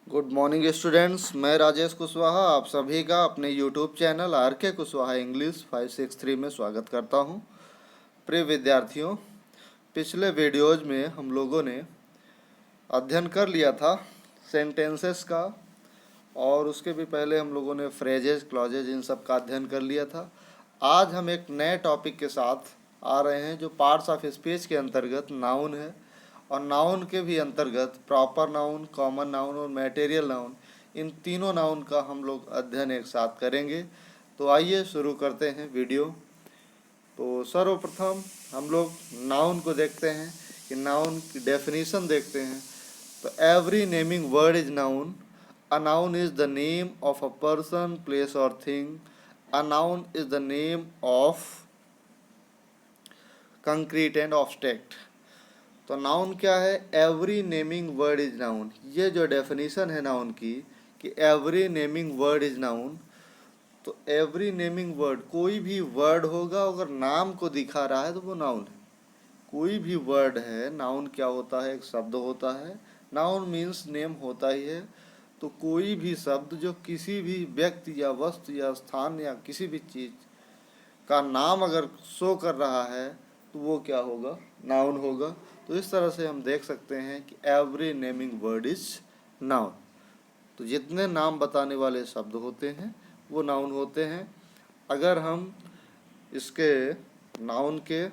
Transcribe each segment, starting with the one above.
Good morning students. मैं राजेश कुशवाहा आप सभी का अपने यूट्यूब चैनल आर के कुशवाहा इंग्लिश 563 में स्वागत करता हूं। प्रिय विद्यार्थियों, पिछले वीडियोज में हम लोगों ने अध्ययन कर लिया था सेंटेंसेस का, और उसके भी पहले हम लोगों ने फ्रेजेस, क्लॉजेज, इन सब का अध्ययन कर लिया था। आज हम एक नए टॉपिक के साथ आ रहे हैं जो पार्ट्स ऑफ स्पीच के अंतर्गत नाउन है, और नाउन के भी अंतर्गत प्रॉपर नाउन, कॉमन नाउन और मटेरियल नाउन, इन तीनों नाउन का हम लोग अध्ययन एक साथ करेंगे। तो आइए शुरू करते हैं वीडियो। तो सर्वप्रथम हम लोग नाउन को देखते हैं कि नाउन की डेफिनेशन देखते हैं। तो every naming word is noun. A noun is the name of a person, place और thing. A noun is the name of concrete and abstract. तो नाउन क्या है? Every naming word is noun. ये जो definition है noun की कि every naming word is noun, तो एवरी नेमिंग वर्ड, कोई भी वर्ड होगा अगर नाम को दिखा रहा है तो वो नाउन है। कोई भी वर्ड है, नाउन क्या होता है? एक शब्द होता है। नाउन मीन्स नेम होता ही है। तो कोई भी शब्द जो किसी भी व्यक्ति या वस्तु या स्थान या किसी भी चीज़ का नाम अगर शो कर रहा है तो वो क्या होगा? नाउन होगा। तो इस तरह से हम देख सकते हैं कि every naming word is noun. तो जितने नाम बताने वाले शब्द होते हैं वो नाउन होते हैं। अगर हम इसके नाउन के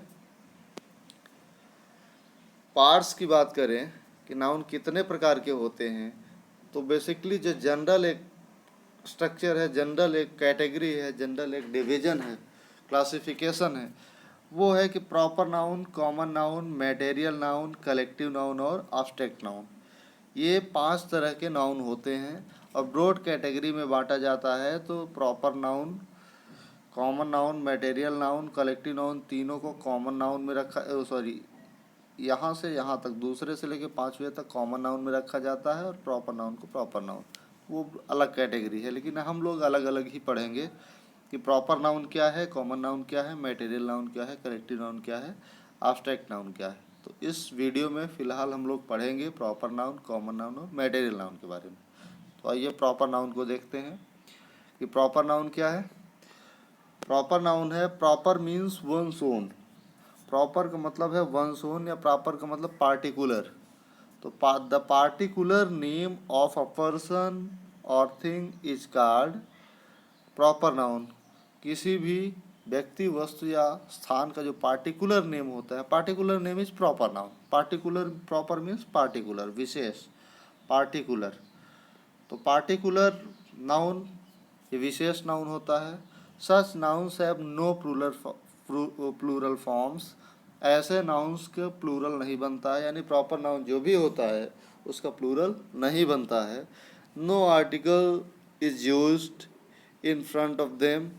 पार्ट्स की बात करें कि नाउन कितने प्रकार के होते हैं, तो बेसिकली जो जनरल एक स्ट्रक्चर है, जनरल एक कैटेगरी है, जनरल एक डिवीजन है, क्लासिफिकेशन है, वो है कि proper noun, common noun, material noun, collective noun और एब्स्ट्रैक्ट नाउन। ये 5 तरह के नाउन होते हैं और ब्रॉड कैटेगरी में बांटा जाता है। तो proper noun, common noun, material noun, collective noun, तीनों को कॉमन नाउन में रखा, सॉरी, यहाँ से यहाँ तक, दूसरे से लेकर 5वें तक कॉमन नाउन में रखा जाता है, और प्रॉपर नाउन को प्रॉपर नाउन, वो अलग कैटेगरी है। लेकिन हम लोग अलग अलग ही पढ़ेंगे कि प्रॉपर नाउन क्या है, कॉमन नाउन क्या है, मटेरियल नाउन क्या है, कलेक्टिव नाउन क्या है, एब्स्ट्रैक्ट नाउन क्या है। तो इस वीडियो में फ़िलहाल हम लोग पढ़ेंगे प्रॉपर नाउन, कॉमन नाउन और मटेरियल नाउन के बारे में। तो आइए प्रॉपर नाउन को देखते हैं कि प्रॉपर नाउन क्या है। प्रॉपर नाउन है, प्रॉपर मीन्स वन सोन। प्रॉपर का मतलब है वन सोन, या प्रॉपर का मतलब पार्टिकुलर। तो the particular name of a person और thing is called proper noun. किसी भी व्यक्ति, वस्तु या स्थान का जो पार्टिकुलर नेम होता है, particular name is proper noun. Particular, proper means particular, विशेष, पार्टिकुलर। तो पार्टिकुलर नाउन ये विशेष नाउन होता है। Such nouns have no plural forms. ऐसे नाउन्स के प्लूरल नहीं बनता है, यानी प्रॉपर नाउन जो भी होता है उसका प्लूरल नहीं बनता है। No article is used in front of them.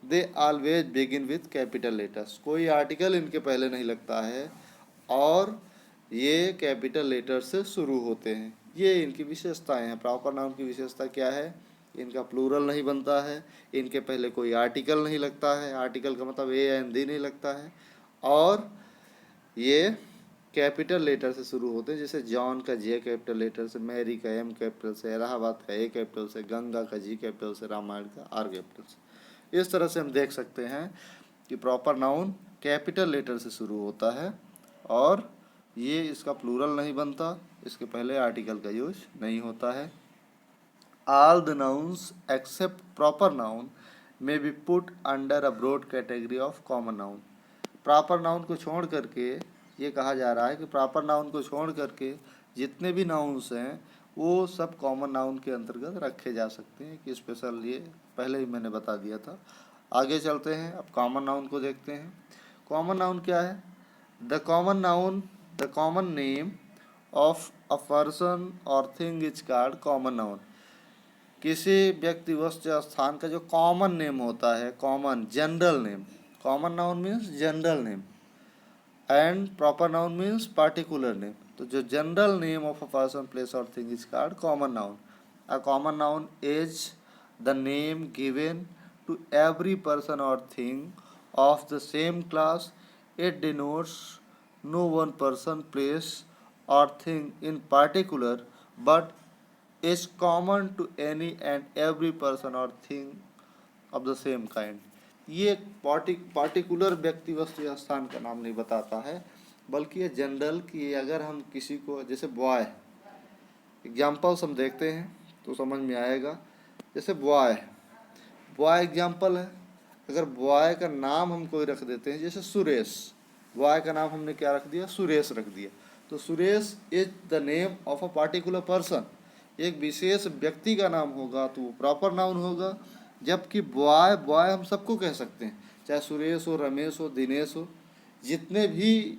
They always begin with capital letters. कोई आर्टिकल इनके पहले नहीं लगता है और ये कैपिटल लेटर से शुरू होते हैं। ये इनकी विशेषताएं हैं। प्रॉपर नाउन की विशेषता क्या है? इनका प्लूरल नहीं बनता है, इनके पहले कोई आर्टिकल नहीं लगता है, आर्टिकल का मतलब ए एन दी नहीं लगता है, और ये कैपिटल लेटर से शुरू होते हैं। जैसे जॉन का जे कैपिटल लेटर से, मैरी का एम कैपिटल से, इलाहाबाद का ए कैपिटल से, गंगा का जी कैपिटल से, रामायण का आर कैपिटल से। इस तरह से हम देख सकते हैं कि प्रॉपर नाउन कैपिटल लेटर से शुरू होता है और ये इसका प्लूरल नहीं बनता, इसके पहले आर्टिकल का यूज नहीं होता है। All the nouns except proper noun may be put under a broad category of common noun. Proper noun को छोड़ करके ये कहा जा रहा है कि प्रॉपर नाउन को छोड़ करके जितने भी नाउन्स हैं वो सब कॉमन नाउन के अंतर्गत रखे जा सकते हैं। कि स्पेशल, ये पहले ही मैंने बता दिया था। आगे चलते हैं, अब कॉमन नाउन को देखते हैं। कॉमन नाउन क्या है? The common noun, the common name of a person और thing is called common noun. किसी व्यक्ति, वस्तु या स्थान का जो कॉमन नेम होता है, common, general name. Common noun means general name and proper noun means particular name. तो जो general name of a person, place और thing is called common noun. A common noun is the name given to every person और thing of the same class. It denotes no one person, place और thing in particular, but is common to any and every person और thing of the same kind. ये एक particular व्यक्ति वस्तु या स्थान का नाम नहीं बताता है, बल्कि ये जनरल कि अगर हम किसी को, जैसे बॉय, एग्जाम्पल्स हम देखते हैं तो समझ में आएगा। जैसे बॉय, बॉय एग्जाम्पल है। अगर बॉय का नाम हम कोई रख देते हैं, जैसे सुरेश, बॉय का नाम हमने क्या रख दिया, सुरेश रख दिया, तो Suresh is the name of a particular person, एक विशेष व्यक्ति का नाम होगा तो वो प्रॉपर नाउन होगा। जबकि बॉय, बॉय हम सबको कह सकते हैं, चाहे सुरेश हो, रमेश हो, दिनेश हो, जितने भी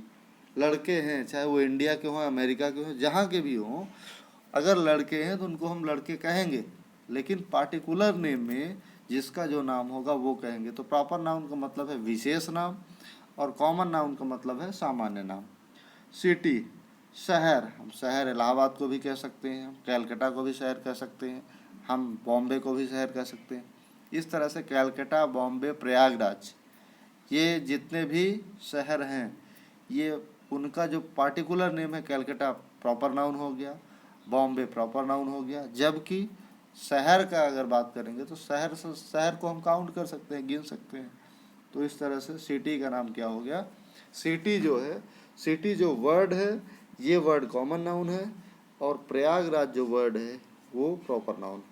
लड़के हैं, चाहे वो इंडिया के हों, अमेरिका के हों, जहाँ के भी हों, अगर लड़के हैं तो उनको हम लड़के कहेंगे, लेकिन पार्टिकुलर नेम में जिसका जो नाम होगा वो कहेंगे। तो प्रॉपर नाउन का मतलब है विशेष नाम, और कॉमन नाउन का मतलब है सामान्य नाम। सिटी, शहर, हम शहर इलाहाबाद को भी कह सकते हैं, हम कैलकाटा को भी शहर कह सकते हैं, हम बॉम्बे को भी शहर कह सकते हैं। इस तरह से कैलकाटा, बॉम्बे, प्रयागराज, ये जितने भी शहर हैं, ये उनका जो पार्टिकुलर नेम है, कैलकाटा प्रॉपर नाउन हो गया, बॉम्बे प्रॉपर नाउन हो गया। जबकि शहर का अगर बात करेंगे तो शहर को हम काउंट कर सकते हैं, गिन सकते हैं। तो इस तरह से सिटी का नाम क्या हो गया, सिटी जो है, सिटी जो वर्ड है ये वर्ड कॉमन नाउन है, और प्रयागराज जो वर्ड है वो प्रॉपर नाउन।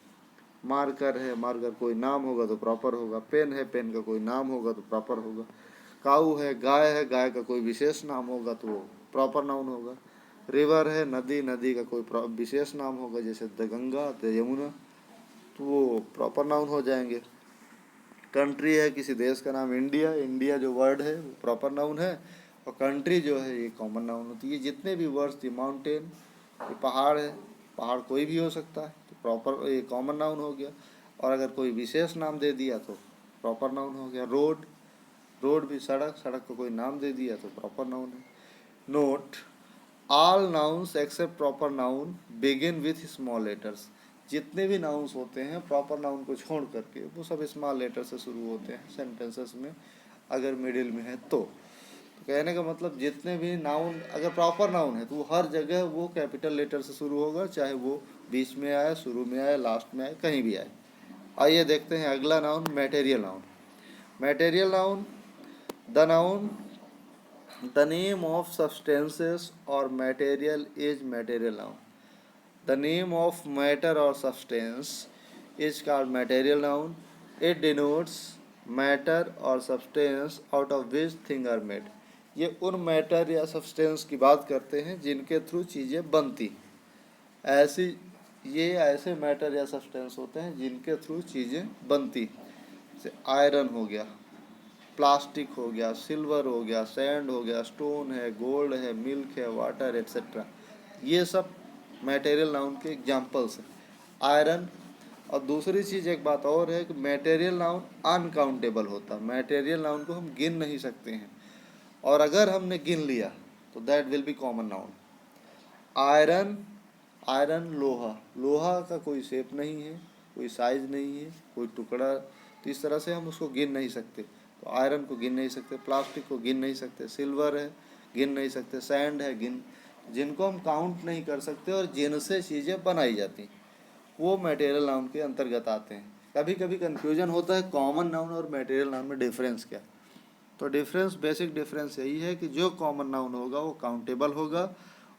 मार्कर है, मार्कर कोई नाम होगा तो प्रॉपर होगा। पेन है, पेन का कोई नाम होगा तो प्रॉपर होगा। काऊ है, गाय का कोई विशेष नाम होगा तो वो प्रॉपर नाउन होगा। रिवर है, नदी, नदी का कोई विशेष नाम होगा, जैसे द गंगा, द यमुना, तो वो प्रॉपर नाउन हो जाएंगे। कंट्री है, किसी देश का नाम इंडिया, इंडिया जो वर्ड है वो प्रॉपर नाउन है, और कंट्री जो है ये कॉमन नाउन होती है। जितने भी वर्ड्स थी, माउंटेन, ये पहाड़ है, पहाड़ कोई भी हो सकता है, तो प्रॉपर ये कॉमन नाउन हो गया। और अगर कोई विशेष नाम दे दिया तो प्रॉपर नाउन हो गया। रोड, रोड भी, सड़क, सड़क को कोई नाम दे दिया तो प्रॉपर नाउन है। Note, all nouns except proper noun begin with small letters. जितने भी नाउन्स होते हैं प्रॉपर नाउन को छोड़ करके वो सब स्मॉल लेटर से शुरू होते हैं सेंटेंसेस में, अगर मिडिल में है तो कहने का मतलब जितने भी नाउन अगर प्रॉपर नाउन है तो वो हर जगह वो कैपिटल लेटर से शुरू होगा, चाहे वो बीच में आए, शुरू में आए, लास्ट में आए, कहीं भी आए। आइए देखते हैं अगला noun, material noun. Material noun, the noun, the name of substances और material is material noun. The name of matter or substance is called material noun. It denotes matter or substance out of which things are made. ये उन matter या substance की बात करते हैं जिनके through चीज़ें बनती। ऐसी, ये ऐसे मैटर या सब्सटेंस होते हैं जिनके थ्रू चीज़ें बनती। जैसे आयरन हो गया, प्लास्टिक हो गया, सिल्वर हो गया, सैंड हो गया, स्टोन है, गोल्ड है, मिल्क है, वाटर एट्सेट्रा, ये सब मटेरियल नाउन के एग्जाम्पल्स हैं। आयरन। और दूसरी चीज़ एक बात और है कि मटेरियल नाउन अनकाउंटेबल होता है। मटेरियल नाउन को हम गिन नहीं सकते हैं, और अगर हमने गिन लिया तो that will be common noun. Iron, iron लोहा, लोहा का कोई शेप नहीं है, कोई साइज नहीं है, कोई टुकड़ा, तो इस तरह से हम उसको गिन नहीं सकते। तो आयरन को गिन नहीं सकते, प्लास्टिक को गिन नहीं सकते, सिल्वर है गिन नहीं सकते, सैंड है जिनको हम काउंट नहीं कर सकते और जिनसे चीज़ें बनाई जाती वो मटेरियल नाउन के अंतर्गत आते हैं। कभी कभी कन्फ्यूजन होता है कॉमन नाउन और मटेरियल नाउन में डिफरेंस क्या। तो डिफरेंस, बेसिक डिफरेंस यही है कि जो कॉमन नाउन होगा वो काउंटेबल होगा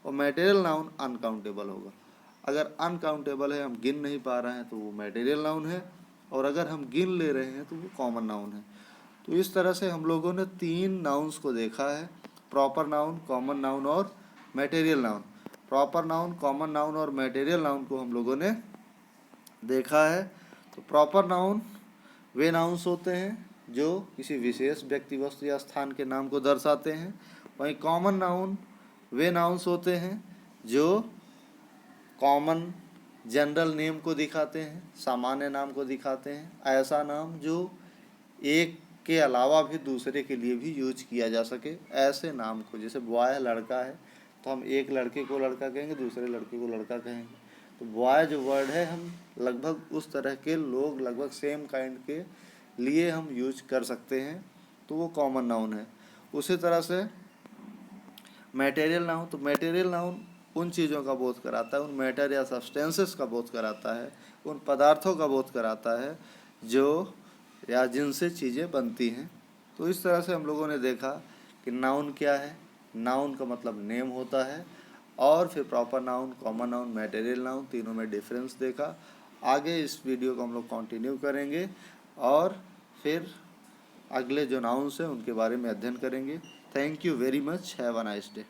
और मटेरियल नाउन अनकाउंटेबल होगा। अगर अनकाउंटेबल है, हम गिन नहीं पा रहे हैं, तो वो मटेरियल नाउन है, और अगर हम गिन ले रहे हैं तो वो कॉमन नाउन है। तो इस तरह से हम लोगों ने 3 नाउन्स को देखा है, प्रॉपर नाउन, कॉमन नाउन और material noun. Proper noun, common noun और मटेरियल नाउन को हम लोगों ने देखा है। तो प्रॉपर नाउन वे नाउन्स होते हैं जो किसी विशेष व्यक्ति, वस्तु या स्थान के नाम को दर्शाते हैं। वहीं कॉमन नाउन वे नाउन्स होते हैं जो कॉमन जनरल नेम को दिखाते हैं, सामान्य नाम को दिखाते हैं, ऐसा नाम जो एक के अलावा भी दूसरे के लिए भी यूज किया जा सके, ऐसे नाम को। जैसे बॉय लड़का है तो हम एक लड़के को लड़का कहेंगे, दूसरे लड़के को लड़का कहेंगे। तो बॉय जो वर्ड है हम लगभग उस तरह के लोग, लगभग सेम काइंड के लिए हम यूज कर सकते हैं, तो वो कॉमन नाउन है। उसी तरह से मटेरियल नाउन, तो मटेरियल नाउन उन चीज़ों का बोध कराता है, उन मैटर या सब्सटेंसेस का बोध कराता है, उन पदार्थों का बोध कराता है जो या जिनसे चीज़ें बनती हैं। तो इस तरह से हम लोगों ने देखा कि नाउन क्या है। नाउन का मतलब नेम होता है, और फिर proper noun, common noun, material noun, तीनों में डिफरेंस देखा। आगे इस वीडियो को हम लोग कंटिन्यू करेंगे और फिर अगले जो नाउन्स हैं उनके बारे में अध्ययन करेंगे। Thank you very much, have a nice day.